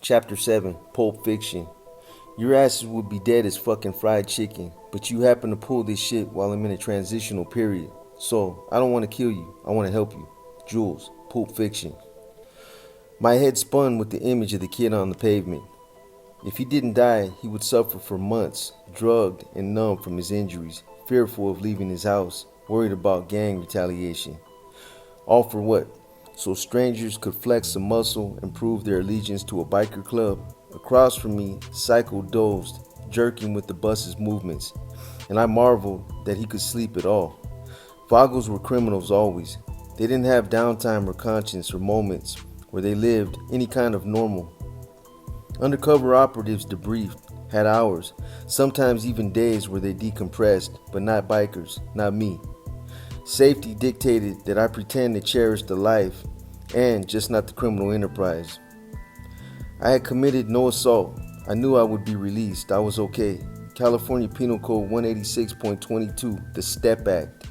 Chapter 7, Pulp Fiction. Your asses would be dead as fucking fried chicken, but you happen to pull this shit while I'm in a transitional period. So, I don't want to kill you, I want to help you. Jules, Pulp Fiction. My head spun with the image of the kid on the pavement. If he didn't die, he would suffer for months, drugged and numb from his injuries, fearful of leaving his house, worried about gang retaliation. All for what? So strangers could flex a muscle and prove their allegiance to a biker club. Across from me, Psycho dozed, jerking with the bus's movements, and I marveled that he could sleep at all. Vagos were criminals always. They didn't have downtime or conscience or moments where they lived any kind of normal. Undercover operatives debriefed, had hours, sometimes even days where they decompressed, but not bikers, not me. Safety dictated that I pretend to cherish the life and just not the criminal enterprise. I had committed no assault. I knew I would be released. I was okay. California Penal Code 186.22, the STEP Act.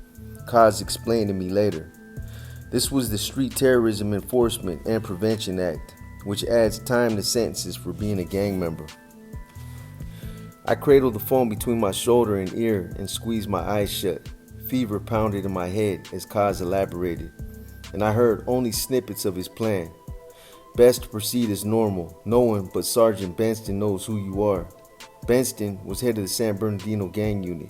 Kaz explained to me later. This was the Street Terrorism Enforcement and Prevention Act, which adds time to sentences for being a gang member. I cradled the phone between my shoulder and ear and squeezed my eyes shut. Fever pounded in my head as Kaz elaborated, and I heard only snippets of his plan. Best to proceed as normal. No one but Sergeant Benston knows who you are. Benston was head of the San Bernardino gang unit.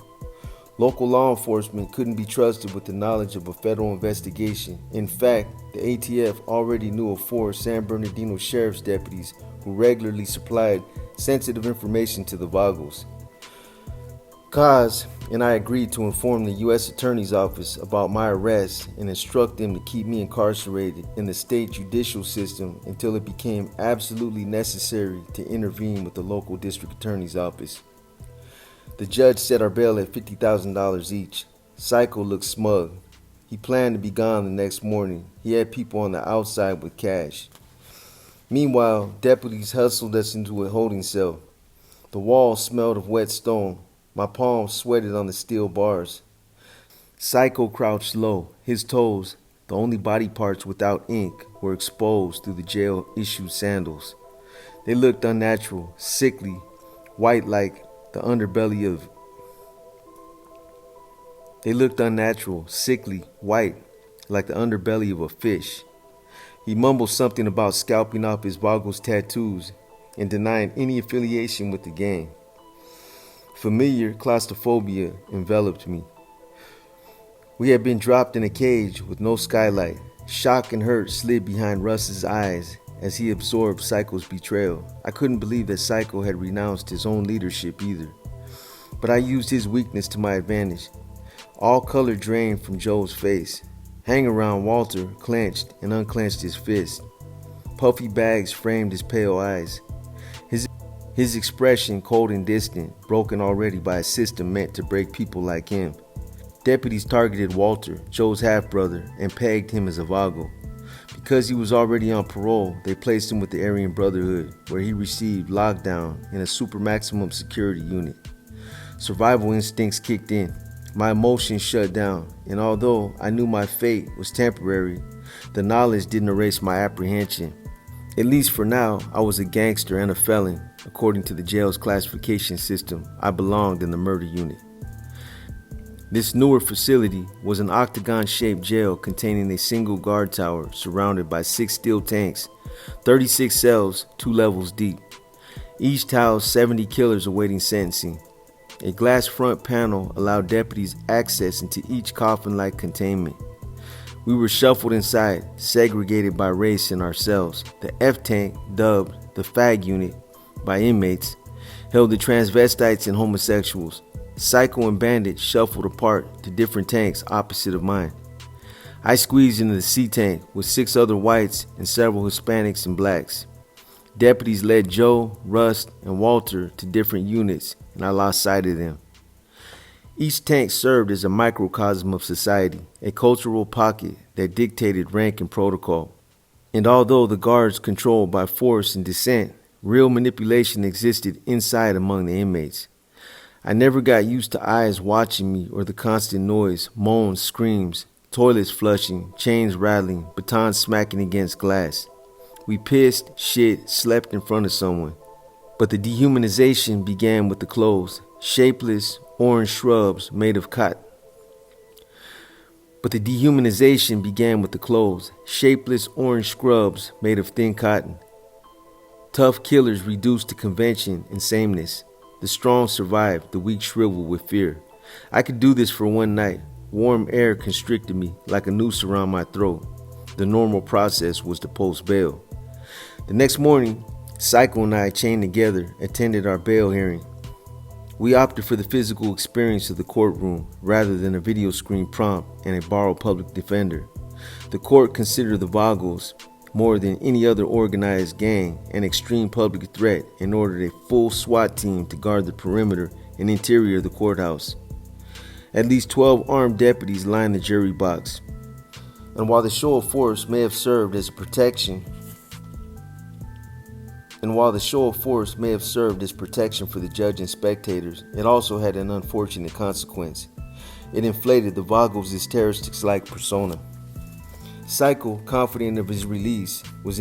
Local law enforcement couldn't be trusted with the knowledge of a federal investigation. In fact, the ATF already knew of 4 San Bernardino sheriff's deputies who regularly supplied sensitive information to the Vagos. Kaz and I agreed to inform the U.S. Attorney's Office about my arrest and instruct them to keep me incarcerated in the state judicial system until it became absolutely necessary to intervene with the local district attorney's office. The judge set our bail at $50,000 each. Psycho looked smug. He planned to be gone the next morning. He had people on the outside with cash. Meanwhile, deputies hustled us into a holding cell. The walls smelled of wet stone. My palms sweated on the steel bars. Psycho crouched low. His toes, the only body parts without ink, were exposed through the jail-issued sandals. They looked unnatural, sickly, white like the underbelly of... They looked unnatural, sickly, white like the underbelly of a fish. He mumbled something about scalping off his Vagos tattoos and denying any affiliation with the gang. Familiar claustrophobia enveloped me. We had been dropped in a cage with no skylight. Shock and hurt slid behind Russ's eyes as he absorbed Psycho's betrayal. I couldn't believe that Psycho had renounced his own leadership either. But I used his weakness to my advantage. All color drained from Joe's face. Hang-around Walter clenched and unclenched his fist. Puffy bags framed his pale eyes. His expression cold and distant, broken already by a system meant to break people like him. Deputies targeted Walter, Joe's half-brother, and pegged him as a Vago. Because he was already on parole, they placed him with the Aryan Brotherhood, where he received lockdown in a super maximum security unit. Survival instincts kicked in. My emotions shut down, and although I knew my fate was temporary, the knowledge didn't erase my apprehension. At least for now, I was a gangster and a felon. According to the jail's classification system, I belonged in the murder unit. This newer facility was an octagon-shaped jail containing a single guard tower surrounded by 6 steel tanks, 36 cells, 2 levels deep. Each housed 70 killers awaiting sentencing. A glass front panel allowed deputies access into each coffin-like containment. We were shuffled inside, segregated by race in our cells. The F-tank, dubbed the Fag Unit by inmates, held the transvestites and homosexuals. Psycho and Bandit shuffled apart to different tanks opposite of mine. I squeezed into the C-tank with 6 other whites and several Hispanics and blacks. Deputies led Joe, Rust, and Walter to different units, and I lost sight of them. Each tank served as a microcosm of society, a cultural pocket that dictated rank and protocol. And although the guards controlled by force and dissent, real manipulation existed inside among the inmates. I never got used to eyes watching me or the constant noise, moans, screams, toilets flushing, chains rattling, batons smacking against glass. We pissed, shit, slept in front of someone. But the dehumanization began with the clothes, shapeless orange shrubs made of cotton. But the dehumanization began with the clothes, shapeless orange scrubs made of thin cotton. Tough killers reduced to convention and sameness. The strong survived, the weak shriveled with fear. I could do this for one night. Warm air constricted me like a noose around my throat. The normal process was to post bail. The next morning, Psycho and I, chained together, attended our bail hearing. We opted for the physical experience of the courtroom rather than a video screen prompt and a borrowed public defender. The court considered the Vagos, more than any other organized gang, an extreme public threat and ordered a full SWAT team to guard the perimeter and interior of the courthouse. At least 12 armed deputies lined the jury box. And while the show of force may have served as protection for the judge and spectators, it also had an unfortunate consequence. It inflated the Vagos' terrorist-like persona. Psycho, confident that his release was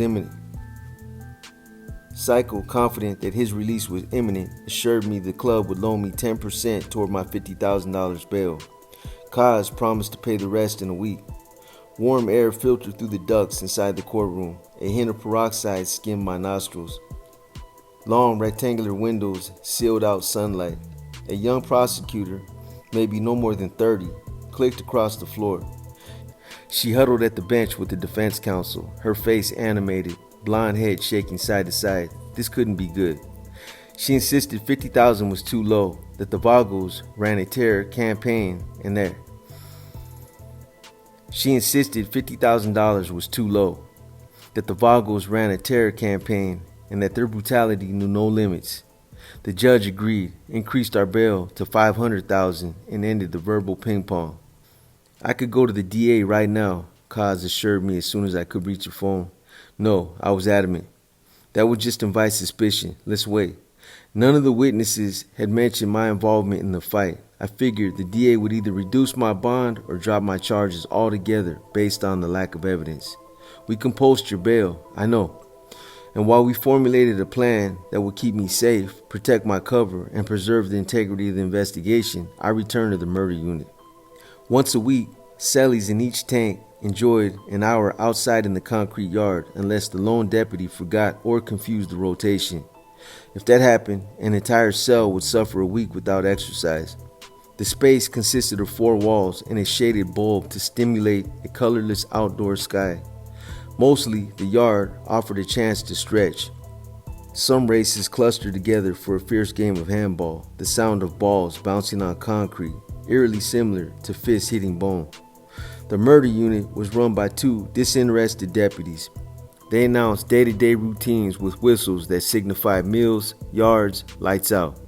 imminent, assured me the club would loan me 10% toward my $50,000 bail. Kaz promised to pay the rest in a week. Warm air filtered through the ducts inside the courtroom. A hint of peroxide skimmed my nostrils. Long rectangular windows sealed out sunlight. A young prosecutor, maybe no more than 30, clicked across the floor. She huddled at the bench with the defense counsel, her face animated, blonde head shaking side to side. This couldn't be good. She insisted $50,000 was too low, that the Vagos ran a terror campaign and that their brutality knew no limits. The judge agreed, increased our bail to $500,000 and ended the verbal ping pong. I could go to the DA right now, Kaz assured me as soon as I could reach the phone. No, I was adamant. That would just invite suspicion. Let's wait. None of the witnesses had mentioned my involvement in the fight. I figured the DA would either reduce my bond or drop my charges altogether based on the lack of evidence. We composed your bail, I know. And while we formulated a plan that would keep me safe, protect my cover, and preserve the integrity of the investigation, I returned to the murder unit. Once a week, cellies in each tank enjoyed an hour outside in the concrete yard unless the lone deputy forgot or confused the rotation. If that happened, an entire cell would suffer a week without exercise. The space consisted of 4 walls and a shaded bulb to stimulate a colorless outdoor sky. Mostly, the yard offered a chance to stretch. Some races clustered together for a fierce game of handball, the sound of balls bouncing on concrete, eerily similar to fists hitting bone. The murder unit was run by 2 disinterested deputies. They announced day-to-day routines with whistles that signified meals, yards, lights out.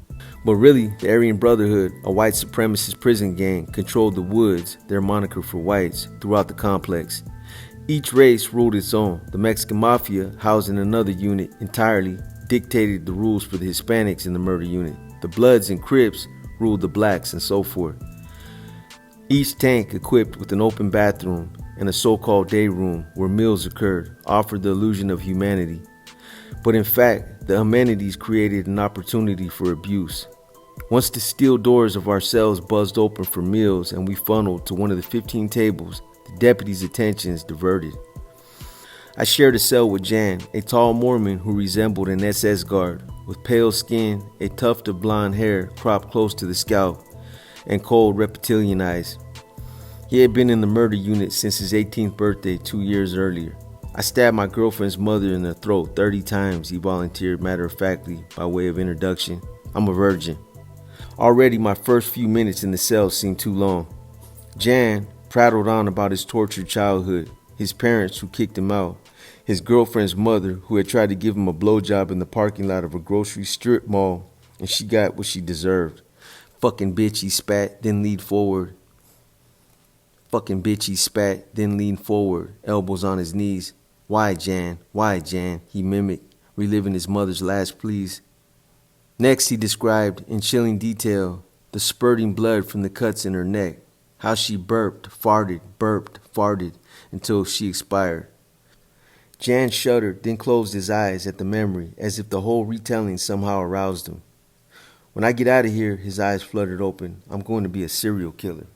But really, the Aryan Brotherhood, a white supremacist prison gang, controlled the woods, their moniker for whites, throughout the complex. Each race ruled its own. The Mexican Mafia, housed in another unit entirely, dictated the rules for the Hispanics in the murder unit. The Bloods and Crips ruled the blacks, and so forth. Each tank equipped with an open bathroom and a so-called day room where meals occurred offered the illusion of humanity. But in fact, the amenities created an opportunity for abuse. Once the steel doors of our cells buzzed open for meals and we funneled to one of the 15 tables, the deputies' attentions diverted. I shared a cell with Jan, a tall Mormon who resembled an SS guard, with pale skin, a tuft of blonde hair cropped close to the scalp, and cold reptilian eyes. He had been in the murder unit since his 18th birthday 2 years earlier. I stabbed my girlfriend's mother in the throat 30 times, he volunteered matter-of-factly by way of introduction. I'm a virgin. Already my first few minutes in the cell seemed too long. Jan prattled on about his tortured childhood, his parents who kicked him out, his girlfriend's mother who had tried to give him a blowjob in the parking lot of a grocery strip mall, and she got what she deserved. Fucking bitch, he spat, then leaned forward. Fucking bitch, he spat, then leaned forward, elbows on his knees. Why, Jan? Why, Jan? He mimicked, reliving his mother's last pleas. Next, he described in chilling detail the spurting blood from the cuts in her neck, how she burped, farted, until she expired. Jan shuddered, then closed his eyes at the memory, as if the whole retelling somehow aroused him. When I get out of here, his eyes fluttered open, I'm going to be a serial killer.